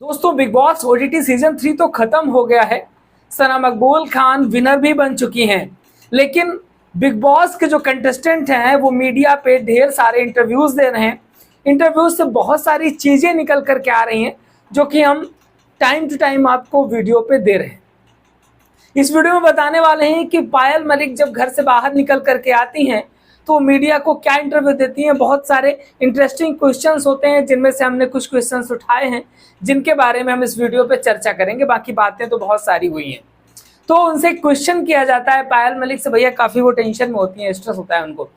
दोस्तों big boss OTT season 3 तो खत्म हो गया है। सना मकबूल खान विनर भी बन चुकी हैं, लेकिन बिग बॉस के जो कंटेस्टेंट हैं वो मीडिया पे ढेर सारे इंटरव्यूज दे रहे हैं। इंटरव्यूज से बहुत सारी चीजें निकल करके आ रही हैं जो कि हम टाइम टू टाइम आपको वीडियो पे दे रहे हैं। इस वीडियो में बताने वाले हैं कि पायल मलिक जब घर से बाहर निकल करके आती हैं तो मीडिया को क्या इंटरव्यू देती हैं। बहुत सारे इंटरेस्टिंग क्वेश्चंस होते हैं जिनमें से हमने कुछ क्वेश्चंस उठाए हैं जिनके बारे में हम इस वीडियो पे चर्चा करेंगे। बाकी बातें तो बहुत सारी हुई हैं। तो उनसे क्वेश्चन किया जाता है पायल मलिक से, भैया काफी वो टेंशन में होती हैं, स्ट्रेस होता है उनको।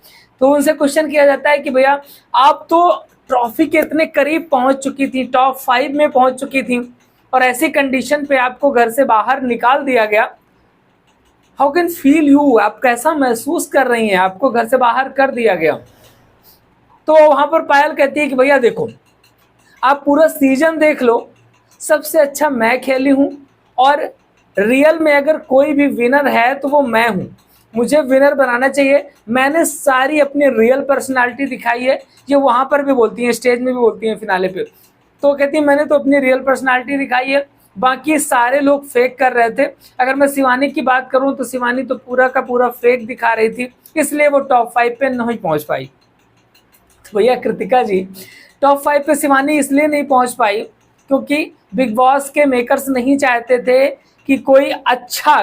तो उनसे क्वेश्चन किया जाता है कि भैया आप तो ट्रॉफी के इतने करीब पहुंच चुकी थी, टॉप 5 में पहुंच चुकी थी, और ऐसी कंडीशन पे आपको घर से बाहर निकाल दिया गया। हाउ कैन फील यू, आप कैसा महसूस कर रही हैं, आपको घर से बाहर कर दिया गया। तो वहां पर पायल कहती है कि भैया देखो, आप पूरा सीजन देख लो, सबसे अच्छा मैं खेली हूं, और रियल में अगर कोई भी विनर है तो वो मैं हूं। मुझे विनर बनाना चाहिए। मैंने सारी अपनी रियल पर्सनालिटी दिखाई है। ये वहां पर भी बोलती हैं, स्टेज में भी बोलती हैं फिनाले पे। तो कहती है मैंने तो अपनी रियल पर्सनालिटी दिखाई है, बाकी सारे लोग फेक कर रहे थे। अगर मैं शिवानी की बात करूं तो शिवानी तो पूरा का पूरा फेक दिखा रही थी, इसलिए वो टॉप 5 पे नहीं पहुंच पाई। तो भैया कृतिका जी, टॉप 5 पे शिवानी इसलिए नहीं पहुंच पाई क्योंकि बिग बॉस के मेकर्स नहीं चाहते थे कि कोई अच्छा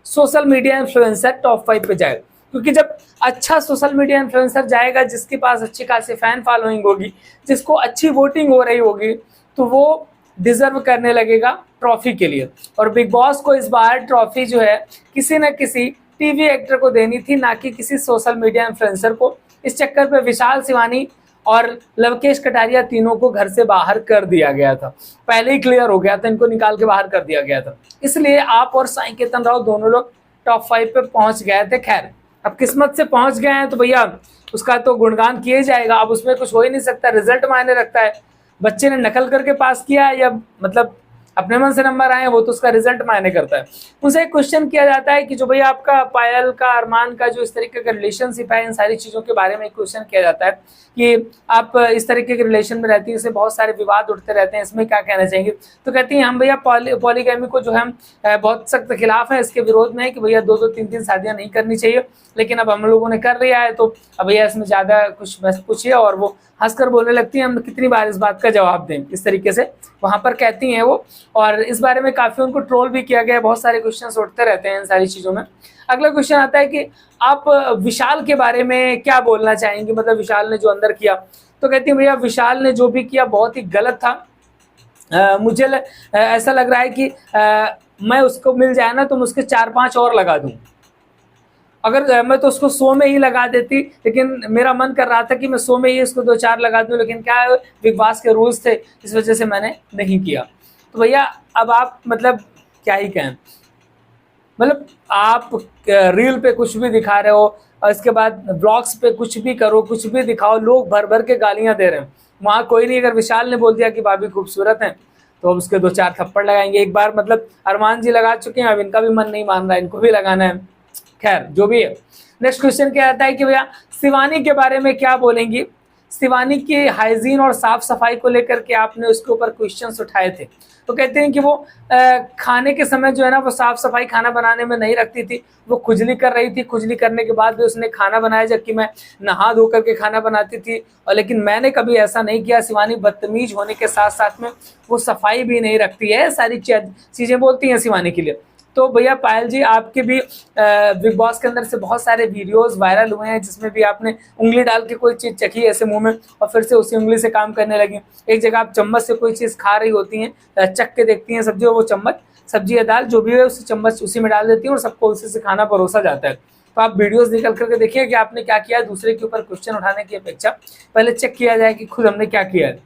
सोशल मीडिया इन्फ्लुएंसर टॉप 5 पे जाए। क्योंकि जब अच्छा सोशल मीडिया इन्फ्लुएंसर जाएगा, जिसके पास अच्छी खासी फैन फॉलोइंग होगी, जिसको अच्छी वोटिंग हो रही होगी, तो वो डिजर्व करने लगेगा ट्रॉफी के लिए। और बिग बॉस को इस बार ट्रॉफी जो है किसी न किसी टीवी एक्टर को देनी थी, ना कि किसी सोशल मीडिया इन्फ्लुएंसर को। इस चक्कर पे विशाल, शिवानी और लवकेश कटारिया तीनों को घर से बाहर कर दिया गया था। पहले ही क्लियर हो गया था, इनको निकाल के बाहर कर दिया गया था। इसलिए आप और साईं केतन राव दोनों लोग टॉप 5 पे पहुंच गए थे। खैर, अब किस्मत से पहुंच गए हैं तो भैया उसका तो गुणगान किया जाएगा। अब उसमें कुछ हो ही नहीं सकता, रिजल्ट मायने रखता है। बच्चे ने नकल करके पास किया है या मतलब अपने मन से नंबर आए, वो तो उसका रिजल्ट मायने करता है। उनसे एक क्वेश्चन किया जाता है कि जो भैया आपका पायल का, अरमान का जो इस तरीके का रिलेशनशिप है, इन सारी चीज़ों के बारे में एक क्वेश्चन किया जाता है कि आप इस तरीके के रिलेशन में रहती है, इससे बहुत सारे विवाद उठते रहते हैं, इसमें क्या कहना चाहेंगे। तो कहती हैं हम भैया पॉलीगैमी को जो है बहुत सख्त खिलाफ है, इसके विरोध में है कि भैया 2-2 3-3 शादियां नहीं करनी चाहिए। लेकिन अब हम लोगों ने कर लिया है तो अब भैया इसमें ज़्यादा कुछ मत पूछिए। और वो हंसकर बोलने लगती हैं, हम कितनी बार इस बात का जवाब दें, इस तरीके से वहां पर कहती हैं वो। और इस बारे में काफी उनको ट्रोल भी किया गया। बहुत सारे क्वेश्चन उठते रहते हैं इन सारी चीजों में। अगला क्वेश्चन आता है कि आप विशाल के बारे में क्या बोलना चाहेंगे, मतलब विशाल ने जो अंदर किया। तो कहती है भैया विशाल ने जो भी किया बहुत ही गलत था। मुझे ऐसा लग रहा है कि मैं उसको मिल जाए ना तो मैं उसके 4-5 और लगा दूं। अगर मैं तो उसको 100 में ही लगा देती, लेकिन मेरा मन कर रहा था कि मैं 100 में ही इसको 2-4 लगा दूं, लेकिन क्या है, बिग बॉस के रूल्स थे, इस वजह से मैंने नहीं किया। तो भैया अब आप मतलब क्या ही कहें, मतलब आप रील पे कुछ भी दिखा रहे हो और इसके बाद ब्लॉग्स पे कुछ भी करो, कुछ भी दिखाओ, लोग भर भर के गालियां दे रहे हैं। वहाँ कोई नहीं, अगर विशाल ने बोल दिया कि भाभी खूबसूरत है तो अब उसके 2-4 थप्पड़ लगाएंगे। एक बार मतलब अरमान जी लगा चुके हैं, अब इनका भी मन नहीं मान रहा है, इनको भी लगाना है। खैर जो भी है, नेक्स्ट क्वेश्चन क्या आता है कि भैया शिवानी के बारे में क्या बोलेंगी। शिवानी की हाइजीन और साफ सफाई को लेकर के आपने उसके ऊपर क्वेश्चंस उठाए थे। तो कहते हैं कि वो खाने के समय जो है ना, वो साफ सफाई खाना बनाने में नहीं रखती थी, वो खुजली कर रही थी। खुजली करने के बाद भी उसने खाना बनाया, जबकि मैं नहा धो करके खाना बनाती थी। और लेकिन मैंने कभी ऐसा नहीं किया। शिवानी बदतमीज होने के साथ साथ में वो सफाई भी नहीं रखती है, सारी चीजें बोलती हैं शिवानी के लिए। तो भैया पायल जी, आपके भी बिग बॉस के अंदर से बहुत सारे वीडियोस वायरल हुए हैं जिसमें भी आपने उंगली डाल के कोई चीज़ चखी ऐसे मुंह में और फिर से उसी उंगली से काम करने लगी। एक जगह आप चम्मच से कोई चीज़ खा रही होती हैं, चख के देखती हैं सब्जी, और वो चम्मच, सब्जी या दाल जो भी है, उसी चम्मच उसी में डाल देती हैं और सबको उसी से खाना परोसा जाता है। तो आप वीडियोस निकल करके देखिए कि आपने क्या किया। दूसरे के ऊपर क्वेश्चन उठाने की अपेक्षा पहले चेक किया जाए कि खुद हमने क्या किया है।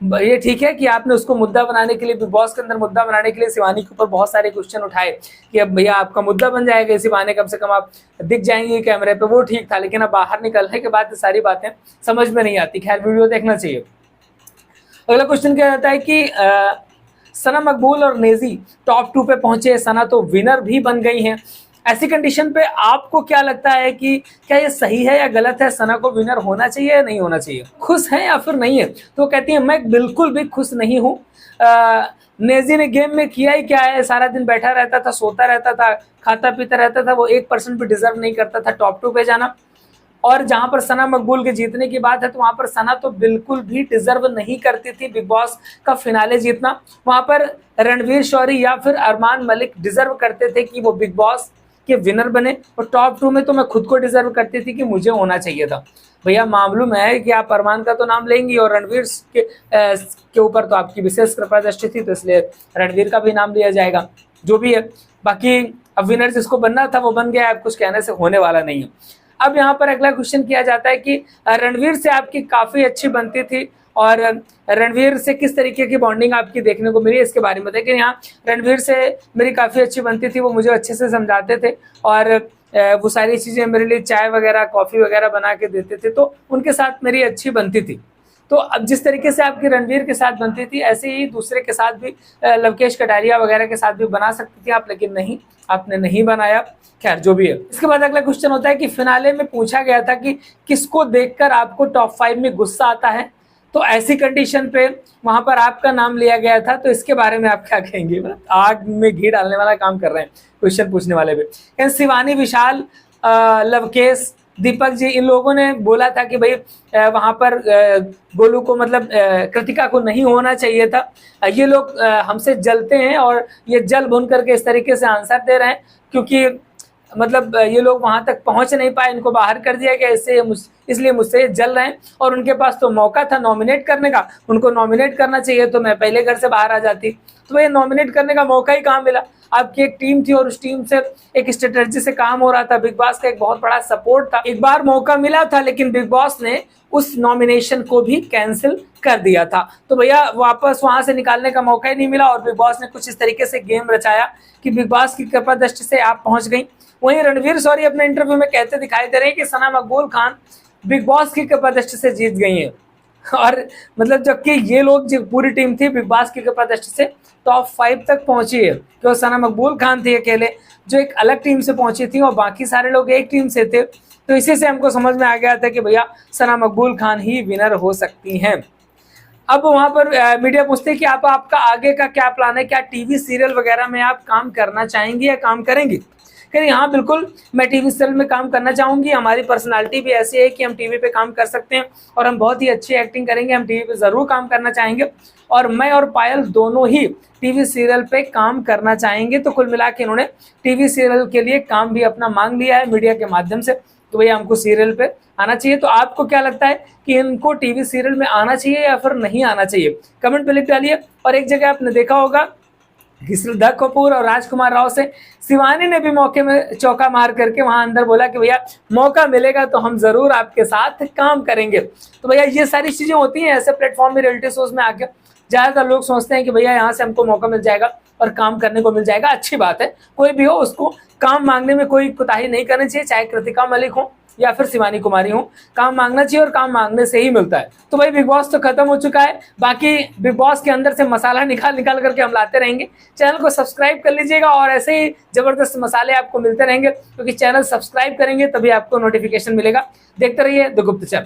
ये ठीक है कि आपने उसको मुद्दा बनाने के लिए, बिग बॉस के अंदर मुद्दा बनाने के लिए शिवानी के ऊपर बहुत सारे क्वेश्चन उठाए कि अब भैया आपका मुद्दा बन जाएगा, इसी बहाने कम से कम आप दिख जाएंगे कैमरे पे, वो ठीक था। लेकिन अब बाहर निकलने के बाद सारी बातें समझ में नहीं आती। खैर वीडियो देखना चाहिए। अगला क्वेश्चन क्या रहता है कि सना मकबूल और नेजी टॉप 2 पे पहुंचे। सना तो विनर भी बन गई हैं। ऐसी कंडीशन पे आपको क्या लगता है कि क्या ये सही है या गलत है, सना को विनर होना चाहिए या नहीं होना चाहिए, खुश है या फिर नहीं है? तो कहती है मैं बिल्कुल भी खुश नहीं हूँ। नेजी ने गेम में किया ही क्या है, सारा दिन बैठा रहता था, सोता रहता था, खाता पीता रहता था, वो 1% भी डिजर्व नहीं करता था टॉप 2 पे जाना। और जहां पर सना मकबूल के जीतने की बात है तो वहां पर सना तो बिल्कुल भी डिजर्व नहीं करती थी बिग बॉस का फिनाले जीतना। वहां पर रणवीर शौरी या फिर अरमान मलिक डिजर्व करते थे कि वो बिग बॉस के विनर बने, और टॉप 2 में तो मैं खुद को डिजर्व करती थी कि मुझे होना चाहिए था। भैया मालूम है कि आप अरमान का तो नाम लेंगी और रणवीर के ऊपर तो आपकी विशेष कृपा दृष्टि थी, तो इसलिए रणवीर का भी नाम लिया जाएगा, जो भी है। बाकी अब विनर जिसको बनना था वो बन गया, अब कुछ कहने से होने वाला नहीं है। अब यहाँ पर अगला क्वेश्चन किया जाता है कि रणवीर से आपकी काफी अच्छी बनती थी, और रणवीर से किस तरीके की बॉन्डिंग आपकी देखने को मिली, इसके बारे में बताइए। कि यहाँ रणवीर से मेरी काफी अच्छी बनती थी, वो मुझे अच्छे से समझाते थे और वो सारी चीजें मेरे लिए चाय वगैरह कॉफी वगैरह बना के देते थे, तो उनके साथ मेरी अच्छी बनती थी। तो अब जिस तरीके से आपकी रणवीर के साथ बनती थी, ऐसे ही दूसरे के साथ भी, लवकेश कटारिया वगैरह के साथ भी बना सकती थी आप, लेकिन नहीं, आपने नहीं बनाया। खैर जो भी है। इसके बाद अगला क्वेश्चन होता है कि फिनाले में पूछा गया था कि किसको देखकर आपको टॉप 5 में गुस्सा आता है, तो ऐसी कंडीशन पे वहां पर आपका नाम लिया गया था, तो इसके बारे में आप क्या कहेंगे? मतलब आग में घी डालने वाला काम कर रहे हैं क्वेश्चन पूछने वाले भी। शिवानी, विशाल, लवकेश, दीपक जी, इन लोगों ने बोला था कि भाई वहां पर गोलू को, मतलब कृतिका को नहीं होना चाहिए था। ये लोग हमसे जलते हैं और ये जल भुन करके इस तरीके से आंसर दे रहे हैं क्योंकि मतलब ये लोग वहां तक पहुंच नहीं पाए, इनको बाहर कर दिया गया, इसलिए मुझसे जल रहे हैं। और उनके पास तो मौका था नॉमिनेट करने का, उनको नॉमिनेट करना चाहिए, तो मैं पहले घर से बाहर आ जाती। तो ये नॉमिनेट करने का मौका ही कहाँ मिला? आपकी एक टीम थी और उस टीम से एक स्ट्रेटजी से काम हो रहा था, बिग बॉस का एक बहुत बड़ा सपोर्ट था, एक बार मौका मिला था, लेकिन बिग बॉस ने उस नॉमिनेशन को भी कैंसिल कर दिया था। तो भैया वापस वहां से निकालने का मौका ही नहीं मिला, और बिग बॉस ने कुछ इस तरीके से गेम रचाया कि बिग बॉस की कृपा दृष्टि से आप पहुंच गई। वहीं रणवीर शौरी अपने इंटरव्यू में कहते दिखाई दे रहे हैं कि सना मकबूल खान बिग बॉस की कृपा दृष्टि से जीत गई है, और मतलब जबकि ये लोग जो पूरी टीम थी बिग बॉस की कृपा दृष्टि से टॉप 5 तक पहुंची है, क्योंकि सना मकबूल खान थी अकेले जो एक अलग टीम से पहुंची थी और बाकी सारे लोग एक टीम से थे। तो इसी से हमको समझ में आ गया था कि भैया सना मकबूल खान ही विनर हो सकती हैं। अब वहां पर मीडिया पूछते हैं कि आपका आगे का क्या प्लान है, क्या टीवी सीरियल वगैरह में आप काम करना चाहेंगी या काम करेंगी? कह हाँ बिल्कुल, मैं टीवी सीरियल में काम करना चाहूंगी। हमारी पर्सनालिटी भी ऐसी है कि हम टीवी पे काम कर सकते हैं और हम बहुत ही अच्छी एक्टिंग करेंगे, हम टीवी पे जरूर काम करना चाहेंगे। और मैं और पायल दोनों ही टीवी सीरियल पे काम करना चाहेंगे। तो कुल मिला के इन्होंने टीवी सीरियल के लिए काम भी अपना मांग लिया है मीडिया के माध्यम से, तो भैया हमको सीरियल पे आना चाहिए। तो आपको क्या लगता है कि इनको टीवी सीरियल में आना चाहिए या फिर नहीं आना चाहिए? कमेंट पे लिख डालिए। और एक जगह आपने देखा होगा कि श्रद्धा कपूर और राजकुमार राव से शिवानी ने भी मौके में चौका मार करके वहां अंदर बोला कि भैया मौका मिलेगा तो हम जरूर आपके साथ काम करेंगे। तो भैया ये सारी चीजें होती हैं ऐसे प्लेटफॉर्म में, रियलिटी शोज में आके ज्यादातर लोग सोचते हैं कि भैया यहाँ से हमको मौका मिल जाएगा और काम करने को मिल जाएगा। अच्छी बात है, कोई भी हो उसको काम मांगने में कोई कोताही नहीं करनी चाहिए, चाहे कृतिका मलिक हो या फिर शिवानी कुमारी हो, काम मांगना चाहिए और काम मांगने से ही मिलता है। तो भाई बिग बॉस तो खत्म हो चुका है, बाकी बिग बॉस के अंदर से मसाला निकाल करके हम लाते रहेंगे। चैनल को सब्सक्राइब कर लीजिएगा और ऐसे ही जबरदस्त मसाले आपको मिलते रहेंगे, क्योंकि चैनल सब्सक्राइब करेंगे तभी आपको नोटिफिकेशन मिलेगा। देखते रहिए द गुप्तचर।